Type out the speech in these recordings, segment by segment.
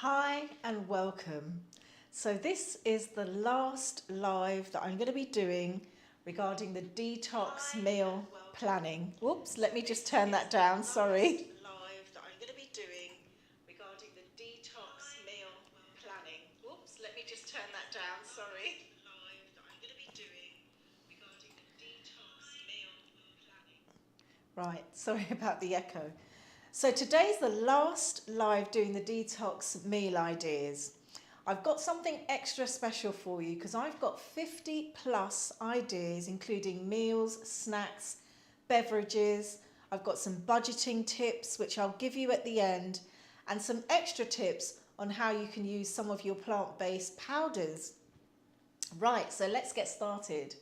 Hi and welcome. So this is the last live that I'm going to be doing regarding the detox meal planning. Whoops, let me just turn that down, sorry. Live that I'm going to be doing regarding the detox meal planning. Whoops, let me just turn that down, sorry. Live that I'm going to be doing regarding the detox meal planning. Right, sorry about the echo. So today's the last live doing the detox meal ideas. I've got something extra special for you because I've got 50 plus ideas, including meals, snacks, beverages. I've got some budgeting tips, which I'll give you at the end, and some extra tips on how you can use some of your plant-based powders. Right, so let's get started.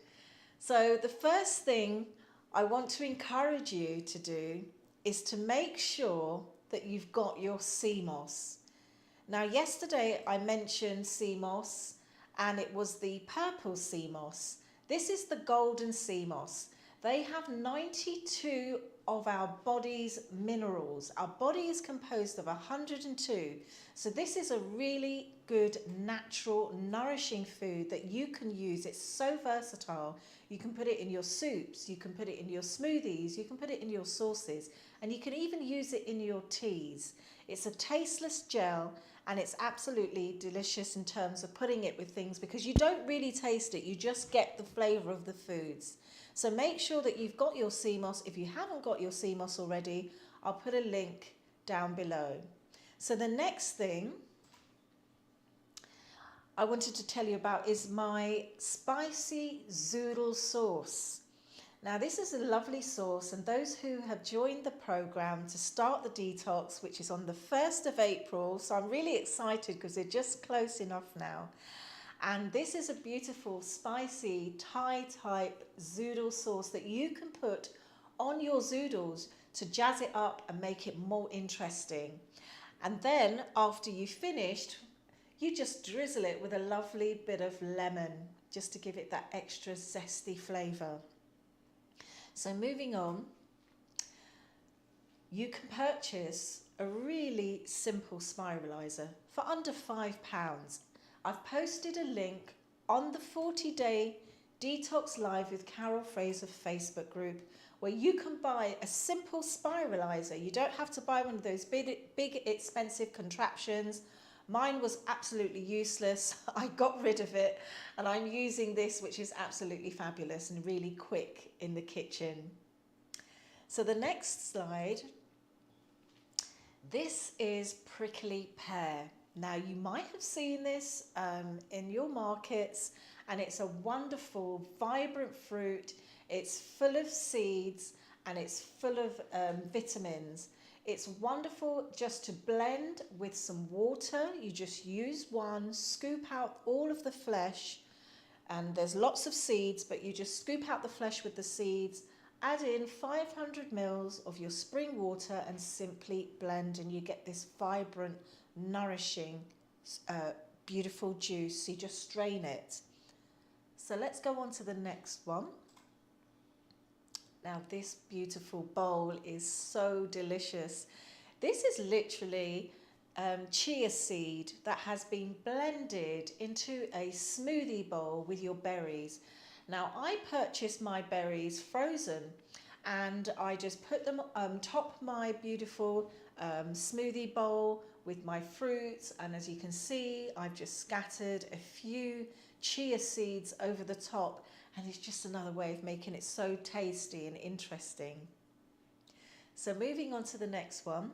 So the first thing I want to encourage you to do is to make sure that you've got your sea moss. Now yesterday I mentioned sea moss and it was the purple sea moss. This is the golden sea moss. They have 92 of our body's minerals. Our body is composed of 102. So this is a really good, natural, nourishing food that you can use. It's so versatile. You can put it in your soups, you can put it in your smoothies, you can put it in your sauces, and you can even use it in your teas. It's a tasteless gel and it's absolutely delicious in terms of putting it with things because you don't really taste it, you just get the flavour of the foods. So make sure that you've got your sea moss. If you haven't got your sea moss already, I'll put a link down below. So the next thing I wanted to tell you about is my spicy Zoodle sauce. Now this is a lovely sauce, and those who have joined the program to start the detox, which is on the 1st of April, so I'm really excited because they're just close enough now. And this is a beautiful spicy Thai type Zoodle sauce that you can put on your zoodles to jazz it up and make it more interesting. And then after you've finished, you just drizzle it with a lovely bit of lemon just to give it that extra zesty flavour. So moving on, you can purchase a really simple spiralizer for under £5. I've posted a link on the 40-day Detox Live with Carol Fraser Facebook group where you can buy a simple spiralizer. You don't have to buy one of those big expensive contraptions. Mine was absolutely useless. I got rid of it and I'm using this, which is absolutely fabulous and really quick in the kitchen. So the next slide, this is prickly pear. Now you might have seen this in your markets, and it's a wonderful, vibrant fruit. It's full of seeds and it's full of vitamins. It's wonderful just to blend with some water. You just use one, scoop out all of the flesh, and there's lots of seeds, but you just scoop out the flesh with the seeds, add in 500 mils of your spring water and simply blend, and you get this vibrant, nourishing, beautiful juice. You just strain it. So let's go on to the next one. Now this beautiful bowl is so delicious. This is literally chia seed that has been blended into a smoothie bowl with your berries. Now I purchased my berries frozen and I just put them top my beautiful smoothie bowl with my fruits, and as you can see I've just scattered a few chia seeds over the top, and it's just another way of making it so tasty and interesting. So moving on to the next one.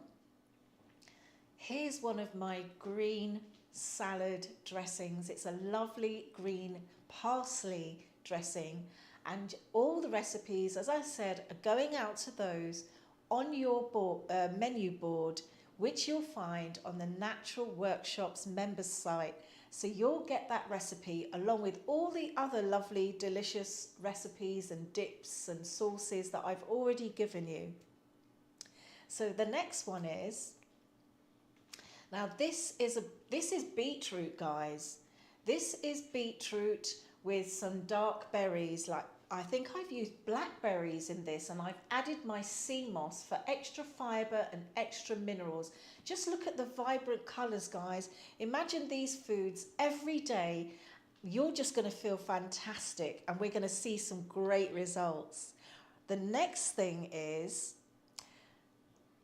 Here's one of my green salad dressings. It's a lovely green parsley dressing, and all the recipes, as I said, are going out to those on your menu board, which you'll find on the Natural Workshops members site. So you'll get that recipe along with all the other lovely, delicious recipes and dips and sauces that I've already given you. So the next one is, now this is beetroot, guys. This is beetroot with some dark berries like I think I've used blackberries in this, and I've added my sea moss for extra fibre and extra minerals. Just look at the vibrant colours, guys. Imagine these foods every day. You're just going to feel fantastic, and we're going to see some great results. The next thing is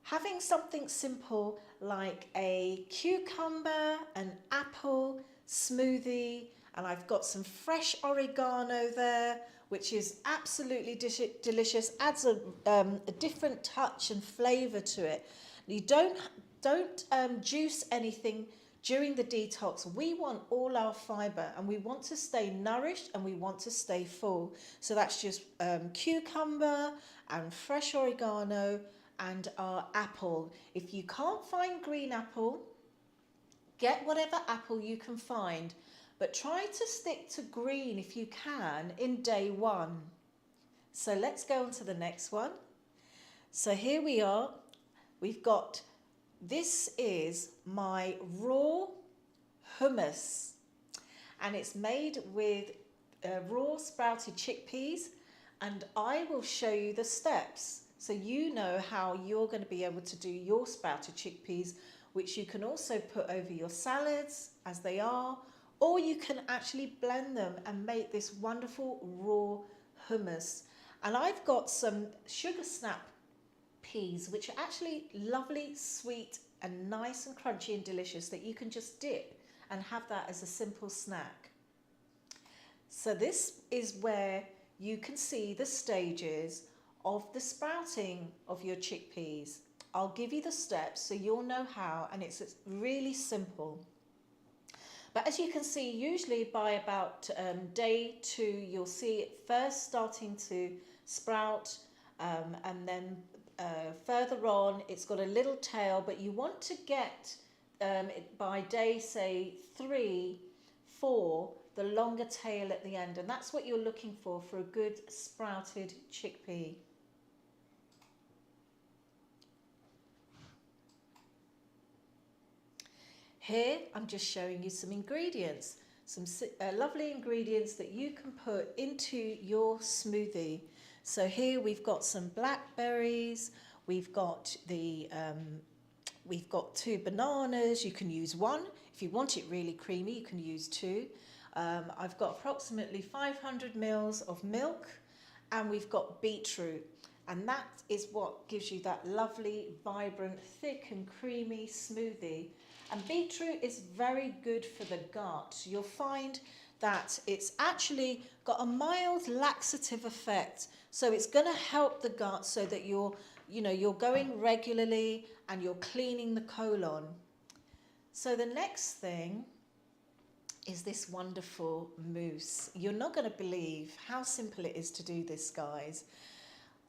having something simple like a cucumber, an apple smoothie, and I've got some fresh oregano there, which is absolutely delicious, adds a different touch and flavour to it. You don't juice anything during the detox. We want all our fibre, and we want to stay nourished, and we want to stay full. So that's just cucumber and fresh oregano and our apple. If you can't find green apple, get whatever apple you can find, but try to stick to green if you can in day one. So let's go on to the next one. So here we are. We've got, this is my raw hummus, and it's made with raw sprouted chickpeas, and I will show you the steps so you know how you're going to be able to do your sprouted chickpeas, which you can also put over your salads as they are, or you can actually blend them and make this wonderful raw hummus. And I've got some sugar snap peas, which are actually lovely, sweet and nice and crunchy and delicious, that you can just dip and have that as a simple snack. So this is where you can see the stages of the sprouting of your chickpeas. I'll give you the steps so you'll know how, and it's really simple. But as you can see, usually by about day 2, you'll see it first starting to sprout, and then further on it's got a little tail, but you want to get it by day, say 3, 4, the longer tail at the end, and that's what you're looking for a good sprouted chickpea. Here I'm just showing you some ingredients, some lovely ingredients that you can put into your smoothie. So here we've got some blackberries, we've got 2 bananas. You can use 1. If you want it really creamy, you can use 2. I've got approximately 500 mils of milk, and we've got beetroot, and that is what gives you that lovely, vibrant, thick and creamy smoothie. And beetroot is very good for the gut. You'll find that it's actually got a mild laxative effect, so it's going to help the gut so that you're going regularly and you're cleaning the colon. So the next thing is this wonderful mousse. You're not going to believe how simple it is to do this, guys.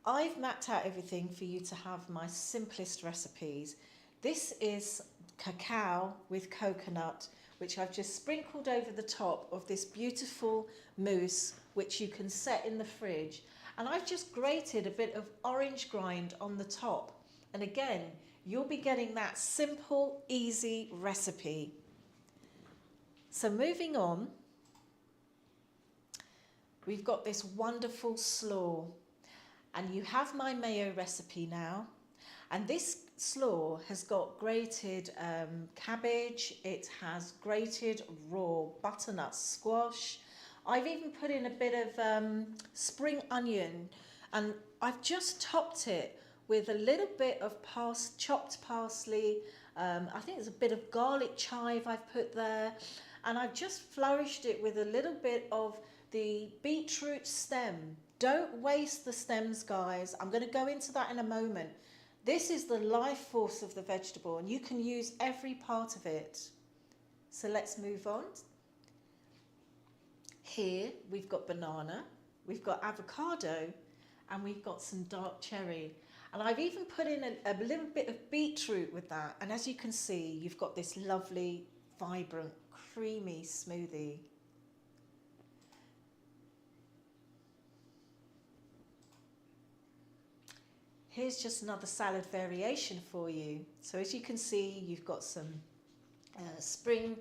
I've mapped out everything for you to have my simplest recipes. This is cacao with coconut, which I've just sprinkled over the top of this beautiful mousse, which you can set in the fridge. And I've just grated a bit of orange grind on the top. And again, you'll be getting that simple, easy recipe. So moving on, we've got this wonderful slaw, and you have my mayo recipe now. And this slaw has got grated cabbage, it has grated raw butternut squash. I've even put in a bit of spring onion, and I've just topped it with a little bit of chopped parsley. I think there's a bit of garlic chive I've put there, and I've just flourished it with a little bit of the beetroot stem. Don't waste the stems, guys. I'm going to go into that in a moment. This is the life force of the vegetable, and you can use every part of it. So let's move on. Here we've got banana, we've got avocado, and we've got some dark cherry. And I've even put in a little bit of beetroot with that. And as you can see, you've got this lovely, vibrant, creamy smoothie. Here's just another salad variation for you. So as you can see, you've got some spring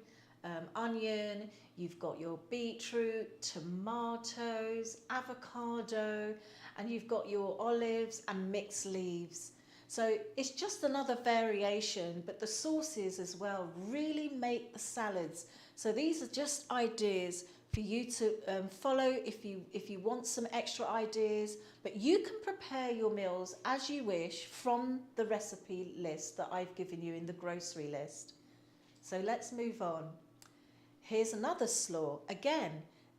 onion, you've got your beetroot, tomatoes, avocado, and you've got your olives and mixed leaves. So it's just another variation, but the sauces as well really make the salads. So these are just ideas for you to follow if you want some extra ideas, but you can prepare your meals as you wish from the recipe list that I've given you in the grocery list. So let's move on. Here's another slaw. Again,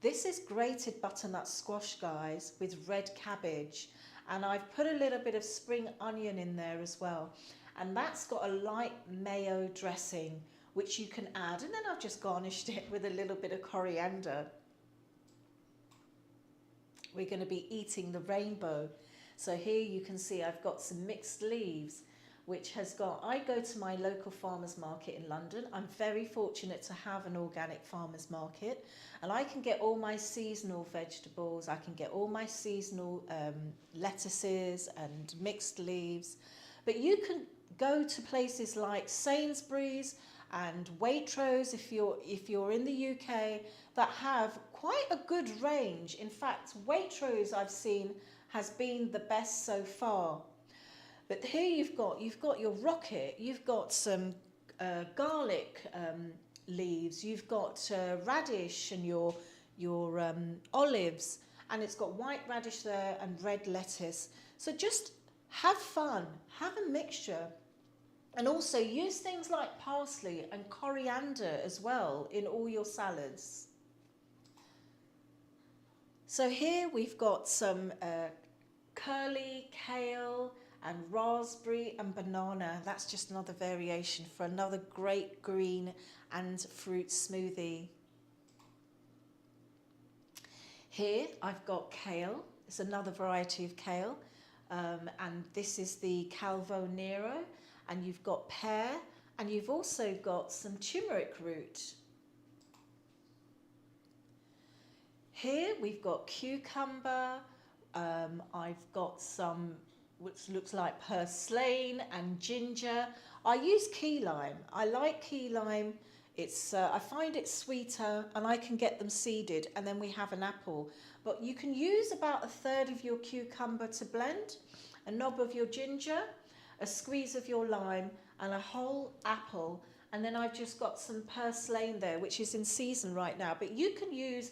this is grated butternut squash, guys, with red cabbage. And I've put a little bit of spring onion in there as well. And that's got a light mayo dressing, which you can add. And then I've just garnished it with a little bit of coriander. We're going to be eating the rainbow. So here you can see I've got some mixed leaves, which has got, I go to my local farmers market in London. I'm very fortunate to have an organic farmers market, and I can get all my seasonal vegetables. I can get all my seasonal lettuces and mixed leaves. But you can go to places like Sainsbury's and Waitrose if you're in the UK, that have quite a good range. In fact, Waitrose I've seen has been the best so far. But here you've got your rocket, you've got some garlic leaves, you've got radish and your olives, and it's got white radish there and red lettuce. So just have fun, have a mixture, and also use things like parsley and coriander as well in all your salads. So here we've got some curly kale and raspberry and banana. That's just another variation for another great green and fruit smoothie. Here I've got kale. It's another variety of kale, and this is the Calvo Nero, and you've got pear, and you've also got some turmeric root. Here we've got cucumber, I've got some which looks like purslane and ginger. I use key lime. I like key lime. It's I find it sweeter, and I can get them seeded, and then we have an apple. But you can use about a third of your cucumber to blend, a knob of your ginger, a squeeze of your lime, and a whole apple. And then I've just got some purslane there, which is in season right now. But you could use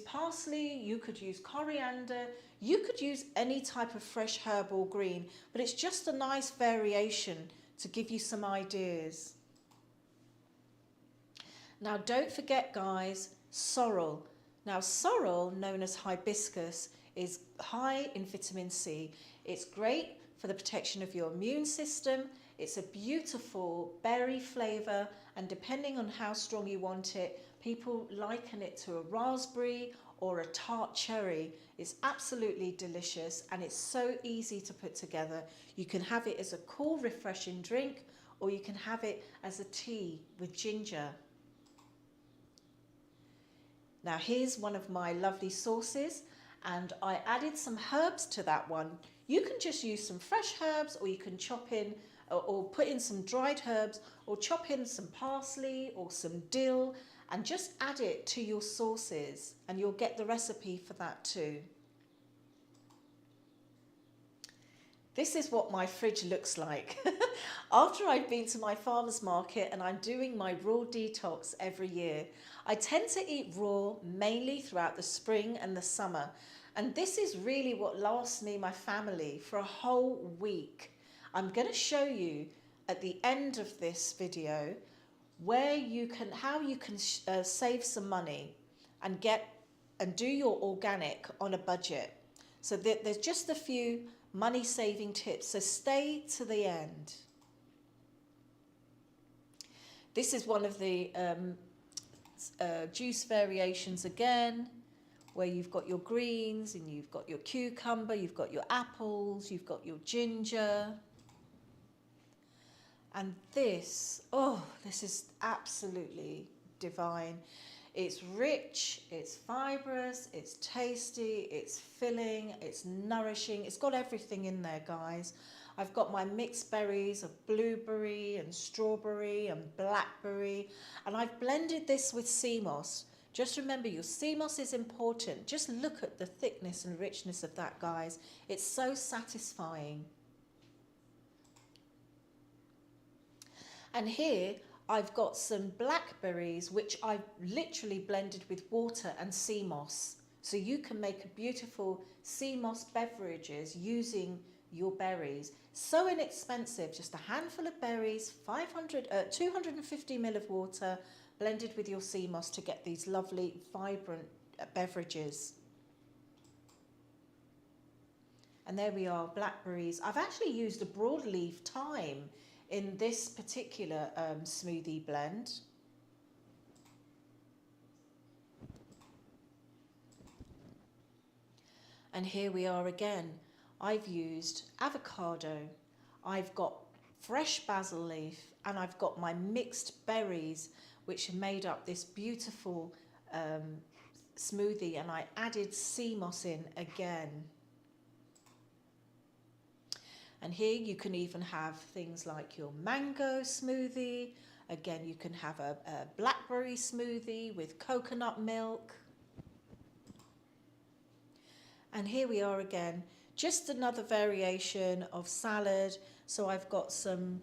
parsley, you could use coriander, you could use any type of fresh herb or green, but it's just a nice variation to give you some ideas. Now don't forget, guys, sorrel. Now sorrel, known as hibiscus, is high in vitamin C. It's great for the protection of your immune system. It's a beautiful berry flavour, and depending on how strong you want it, people liken it to a raspberry or a tart cherry. It's absolutely delicious, and it's so easy to put together. You can have it as a cool, refreshing drink, or you can have it as a tea with ginger. Now here's one of my lovely sauces, and I added some herbs to that one. You can just use some fresh herbs, or you can chop in or put in some dried herbs, or chop in some parsley or some dill, and just add it to your sauces, and you'll get the recipe for that too. This is what my fridge looks like. After I've been to my farmer's market and I'm doing my raw detox every year, I tend to eat raw mainly throughout the spring and the summer. And this is really what lasts me, my family, for a whole week. I'm going to show you at the end of this video how you can save some money and do your organic on a budget. So there's just a few money saving tips, so stay to the end. This is one of the juice variations again, where you've got your greens and you've got your cucumber, you've got your apples, you've got your ginger. And this is absolutely divine. It's rich, it's fibrous, it's tasty, it's filling, it's nourishing. It's got everything in there, guys. I've got my mixed berries of blueberry and strawberry and blackberry, and I've blended this with sea moss. Just remember, your sea moss is important. Just look at the thickness and richness of that, guys. It's so satisfying. And here I've got some blackberries, which I've literally blended with water and sea moss. So you can make a beautiful sea moss beverages using your berries. So inexpensive, just a handful of berries, 250 ml of water, blended with your sea moss to get these lovely, vibrant beverages. And there we are, blackberries. I've actually used a broadleaf thyme in this particular smoothie blend. And here we are again. I've used avocado, I've got fresh basil leaf, and I've got my mixed berries, which have made up this beautiful smoothie, and I added sea moss in again. And here you can even have things like your mango smoothie. Again, you can have a blackberry smoothie with coconut milk. And here we are again, just another variation of salad. So I've got some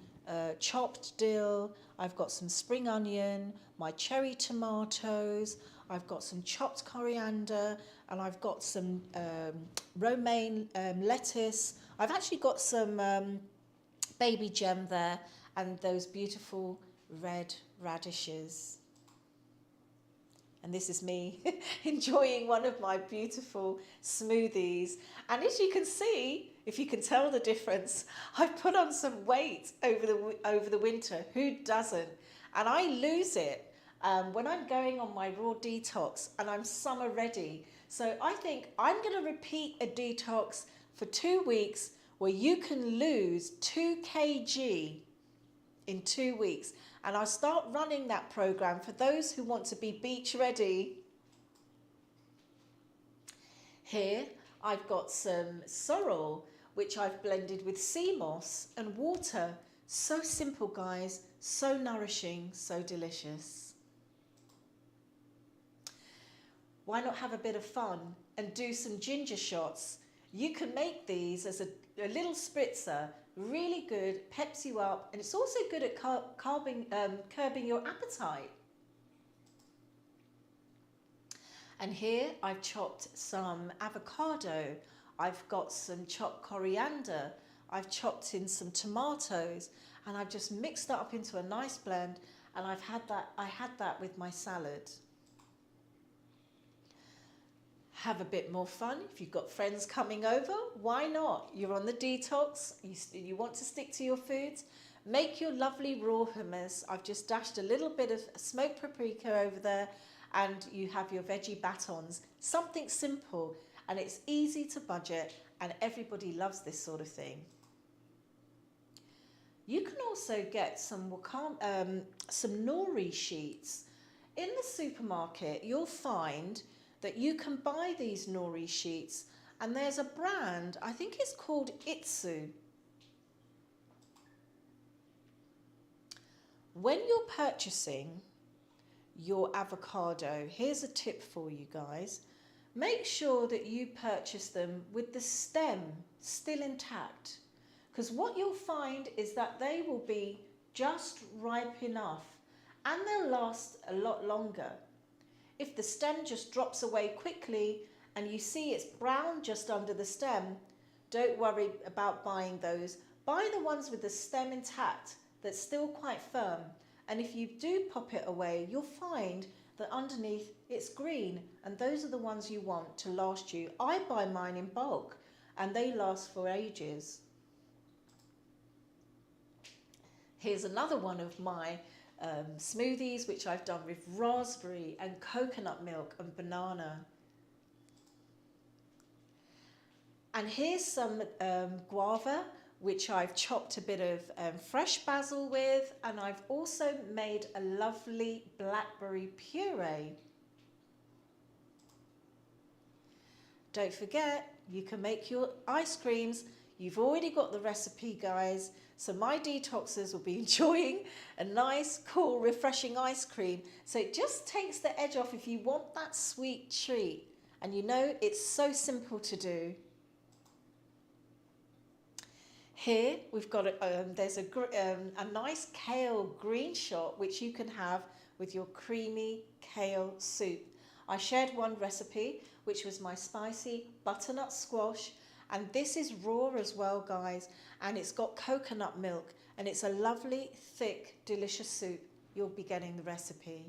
chopped dill, I've got some spring onion, my cherry tomatoes, I've got some chopped coriander, and I've got some romaine lettuce. I've actually got some baby gem there, and those beautiful red radishes. And this is me enjoying one of my beautiful smoothies. And as you can see, if you can tell the difference, I've put on some weight over the winter. Who doesn't? And I lose it when I'm going on my raw detox and I'm summer ready. So I think I'm going to repeat a detox for 2 weeks where you can lose 2 kg in 2 weeks. And I'll start running that program for those who want to be beach ready. Here I've got some sorrel, which I've blended with sea moss and water. So simple, guys, so nourishing, so delicious. Why not have a bit of fun and do some ginger shots? You can make these as a little spritzer, really good, peps you up, and it's also good at curbing your appetite. And here I've chopped some avocado, I've got some chopped coriander, I've chopped in some tomatoes, and I've just mixed that up into a nice blend, and I had that with my salad. Have a bit more fun. If you've got friends coming over, why not? You're on the detox, you want to stick to your foods. Make your lovely raw hummus. I've just dashed a little bit of smoked paprika over there, and you have your veggie batons. Something simple, and it's easy to budget, and everybody loves this sort of thing. You can also get some nori sheets. In the supermarket, you'll find that you can buy these nori sheets, and there's a brand, I think it's called Itsu. When you're purchasing your avocado, here's a tip for you guys. Make sure that you purchase them with the stem still intact, because what you'll find is that they will be just ripe enough and they'll last a lot longer. If the stem just drops away quickly and you see it's brown just under the stem, don't worry about buying those. Buy the ones with the stem intact that's still quite firm. And if you do pop it away, you'll find that underneath it's green, and those are the ones you want to last you. I buy mine in bulk and they last for ages. Here's another one of my smoothies, which I've done with raspberry and coconut milk and banana. And here's some guava, which I've chopped a bit of fresh basil with, and I've also made a lovely blackberry puree. Don't forget, you can make your ice creams. You've already got the recipe, guys. So my detoxers will be enjoying a nice, cool, refreshing ice cream. So it just takes the edge off if you want that sweet treat. And you know, it's so simple to do. Here we've got there's a nice kale green shot which you can have with your creamy kale soup. I shared one recipe which was my spicy butternut squash, and this is raw as well, guys, and it's got coconut milk, and it's a lovely thick delicious soup. You'll be getting the recipe.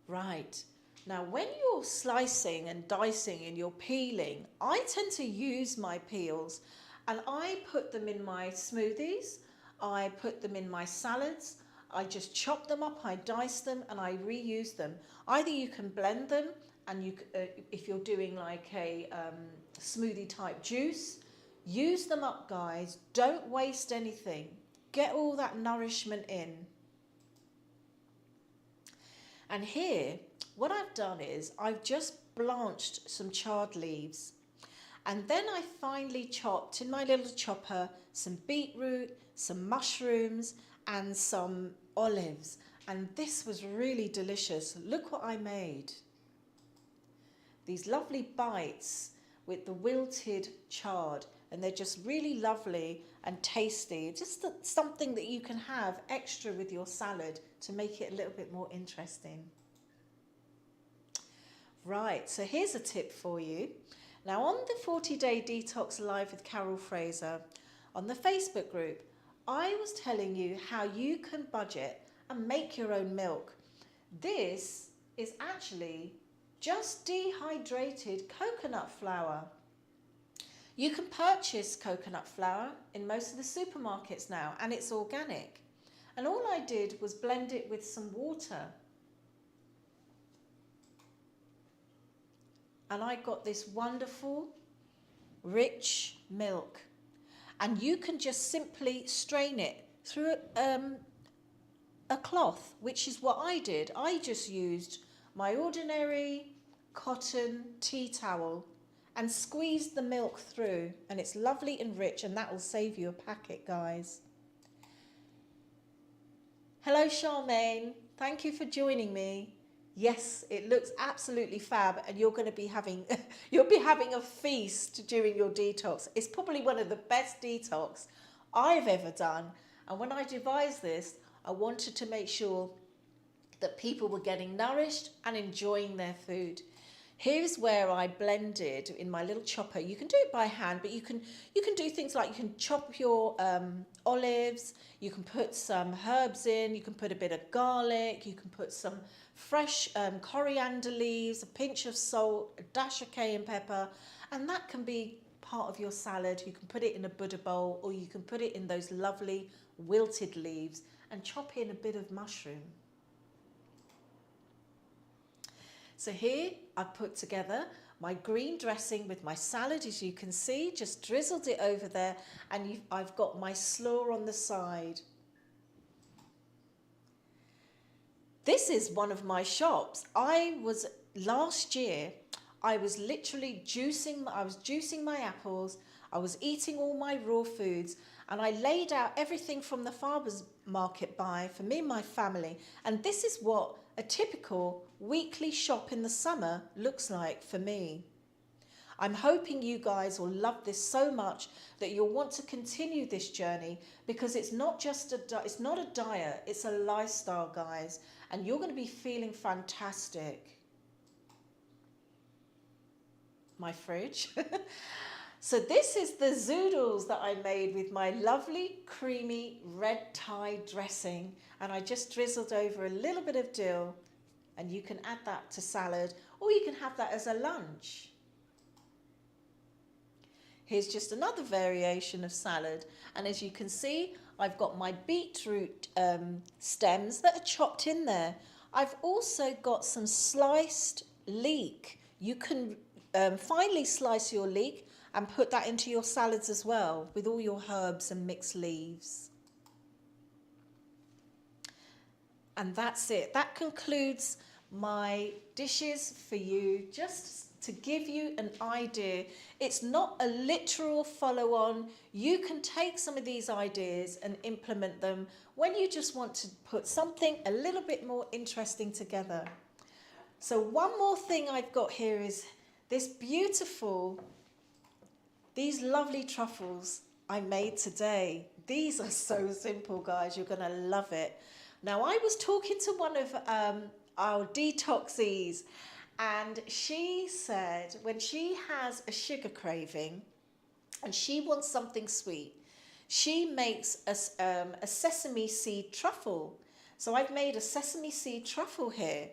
Right. Now, when you're slicing and dicing and you're peeling, I tend to use my peels and I put them in my smoothies, I put them in my salads, I just chop them up, I dice them and I reuse them. Either you can blend them and you, if you're doing like a smoothie type juice, use them up, guys. Don't waste anything. Get all that nourishment in. And here, what I've done is I've just blanched some charred leaves, and then I finely chopped in my little chopper some beetroot, some mushrooms and some olives, and this was really delicious. Look what I made. These lovely bites with the wilted chard, and they're just really lovely and tasty. Just something that you can have extra with your salad to make it a little bit more interesting. Right, so here's a tip for you. Now, on the 40-day detox live with Carol Fraser on the Facebook group, I was telling you how you can budget and make your own milk. This is actually just dehydrated coconut flour. You can purchase coconut flour in most of the supermarkets now, and it's organic. And all I did was blend it with some water. And I got this wonderful, rich milk. And you can just simply strain it through a cloth, which is what I did. I just used my ordinary cotton tea towel and squeezed the milk through, and it's lovely and rich, and that will save you a packet, guys. Hello, Charmaine. Thank you for joining me. Yes, it looks absolutely fab, and you're going to be having you'll be having a feast during your detox. It's probably one of the best detox I've ever done. And when I devised this, I wanted to make sure that people were getting nourished and enjoying their food. Here's where I blended in my little chopper. You can do it by hand, but you can do things like you can chop your olives, you can put some herbs in, you can put a bit of garlic, you can put some fresh coriander leaves, a pinch of salt, a dash of cayenne pepper, and that can be part of your salad. You can put it in a Buddha bowl, or you can put it in those lovely wilted leaves and chop in a bit of mushroom. So here I've put together my green dressing with my salad, as you can see, just drizzled it over there, and I've got my slaw on the side. This is one of my shops. Last year, I was literally juicing my apples, I was eating all my raw foods, and I laid out everything from the farmer's market buy for me and my family. And this is what a typical weekly shop in the summer looks like for me. I'm hoping you guys will love this so much that you'll want to continue this journey, because it's not a diet, it's a lifestyle, guys, and you're going to be feeling fantastic. My fridge. So this is the zoodles that I made with my lovely creamy red Thai dressing, and I just drizzled over a little bit of dill, and you can add that to salad, or you can have that as a lunch. Here's just another variation of salad, and as you can see, I've got my beetroot stems that are chopped in there. I've also got some sliced leek. You can finely slice your leek and put that into your salads as well, with all your herbs and mixed leaves. And that's it. That concludes my dishes for you. Just to give you an idea. It's not a literal follow on. You can take some of these ideas and implement them when you just want to put something a little bit more interesting together. So one more thing I've got here is these lovely truffles I made today. These are so simple, guys. You're going to love it. Now, I was talking to one of our detoxees, and she said when she has a sugar craving and she wants something sweet, she makes a sesame seed truffle. So I've made a sesame seed truffle here.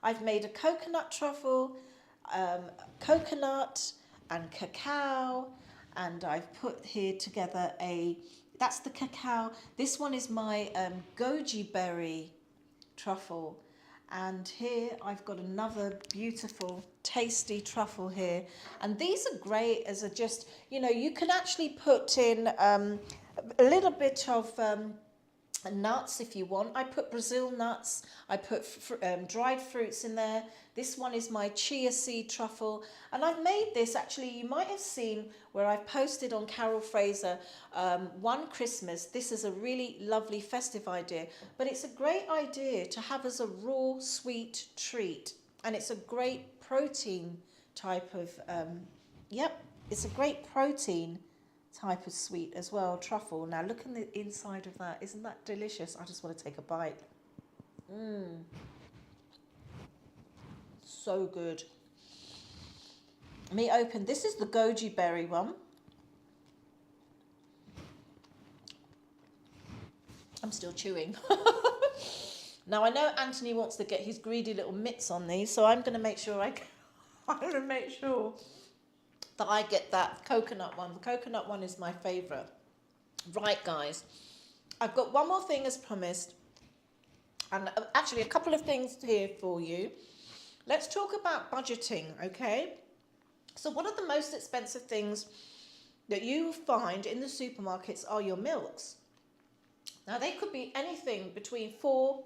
I've made a coconut truffle, coconut and cacao, and I've put here together that's the cacao. This one is my goji berry truffle. And here I've got another beautiful, tasty truffle here. And these are great as you can actually put in a little bit of nuts if you want. I put Brazil nuts. I put dried fruits in there. This one is my chia seed truffle. And I've made this, actually, you might have seen where I've posted on Carol Fraser one Christmas. This is a really lovely festive idea, but it's a great idea to have as a raw sweet treat. And it's a great protein type of, it's a great protein type of sweet as well, truffle. Now look on the inside of that. Isn't that delicious? I just want to take a bite. So good. Let me open. This is the goji berry one. I'm still chewing. Now I know Anthony wants to get his greedy little mitts on these, so I'm going to make sure I'm going to make sure that I get that coconut one. The coconut one is my favourite. Right, guys. I've got one more thing as promised. And actually a couple of things here for you. Let's talk about budgeting, okay? So one of the most expensive things that you find in the supermarkets are your milks. Now they could be anything between 4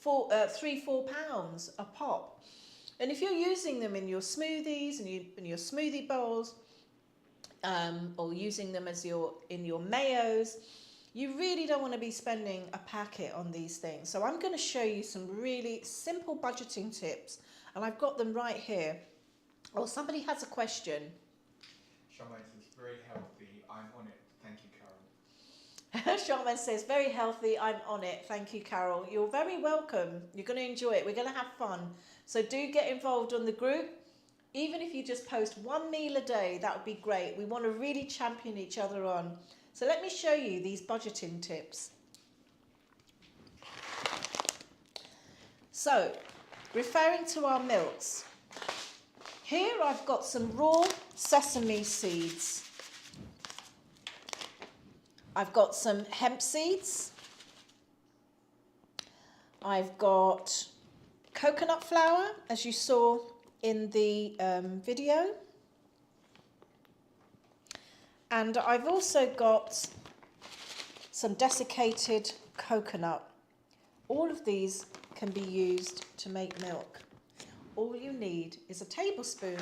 pounds a pop. And if you're using them in your smoothies and in your smoothie bowls, or using them in your mayos, you really don't want to be spending a packet on these things. So I'm going to show you some really simple budgeting tips, and I've got them right here. Oh, somebody has a question. Charmaine says, very healthy, I'm on it. Thank you, Carol. Charmaine says, very healthy, I'm on it. Thank you, Carol. You're very welcome. You're going to enjoy it. We're going to have fun. So do get involved on the group. Even if you just post one meal a day, that would be great. We want to really champion each other on. So let me show you these budgeting tips. So, referring to our milks, here I've got some raw sesame seeds. I've got some hemp seeds. I've got coconut flour, as you saw in the video. And I've also got some desiccated coconut. All of these can be used to make milk. All you need is a tablespoon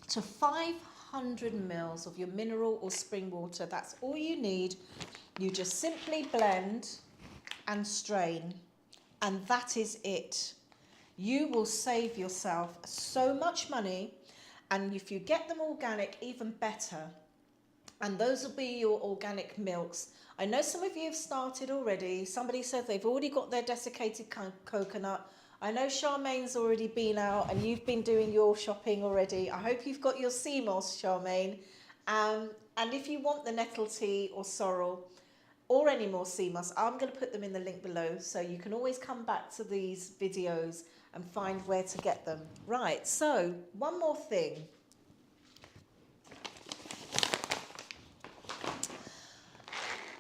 to 500 mils of your mineral or spring water. That's all you need. You just simply blend and strain, and that is it. You will save yourself so much money, and if you get them organic, even better. And those will be your organic milks. I know some of you have started already. Somebody said they've already got their desiccated coconut. I know Charmaine's already been out and you've been doing your shopping already. I hope you've got your sea moss, Charmaine. And if you want the nettle tea or sorrel or any more sea moss, I'm going to put them in the link below, so you can always come back to these videos and find where to get them. Right, so one more thing.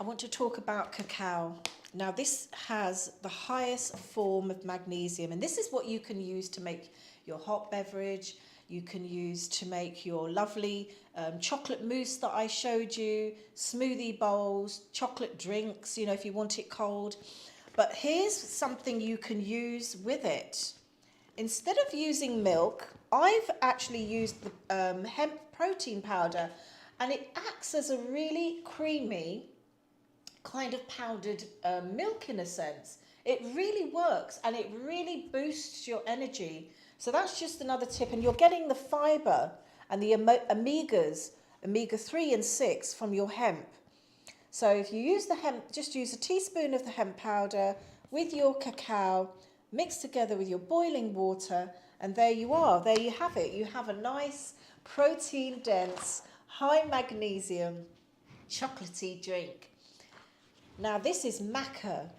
I want to talk about cacao. Now this has the highest form of magnesium, and this is what you can use to make your hot beverage. You can use to make your lovely chocolate mousse that I showed you, smoothie bowls, chocolate drinks, you know, if you want it cold. But here's something you can use with it. Instead of using milk, I've actually used the hemp protein powder, and it acts as a really creamy kind of powdered milk in a sense. It really works and it really boosts your energy. So that's just another tip, and you're getting the fiber and the omegas, omega 3 and 6 from your hemp. So if you use the hemp, just use a teaspoon of the hemp powder with your cacao, mix together with your boiling water, and there you are. There you have it. You have a nice protein dense, high magnesium, chocolatey drink. Now this is maca.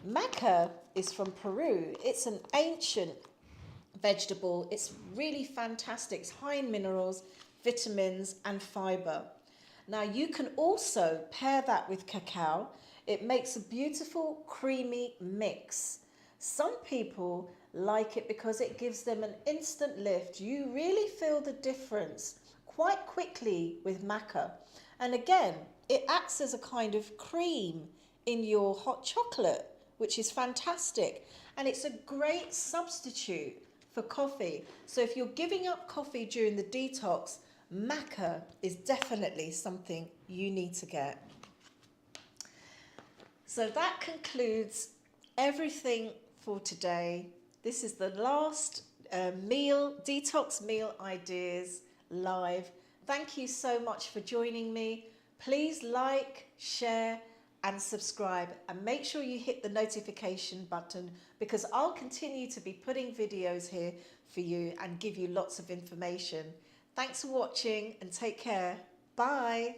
Maca is from Peru. It's an ancient vegetable. It's really fantastic. It's high in minerals, vitamins and fiber. Now you can also pair that with cacao. It makes a beautiful creamy mix. Some people like it because it gives them an instant lift. You really feel the difference quite quickly with maca. And again, it acts as a kind of cream in your hot chocolate, which is fantastic. And it's a great substitute for coffee. So if you're giving up coffee during the detox, maca is definitely something you need to get. So that concludes everything for today. This is the last detox meal ideas live. Thank you so much for joining me. Please like, share and subscribe, and make sure you hit the notification button, because I'll continue to be putting videos here for you and give you lots of information. Thanks for watching and take care. Bye.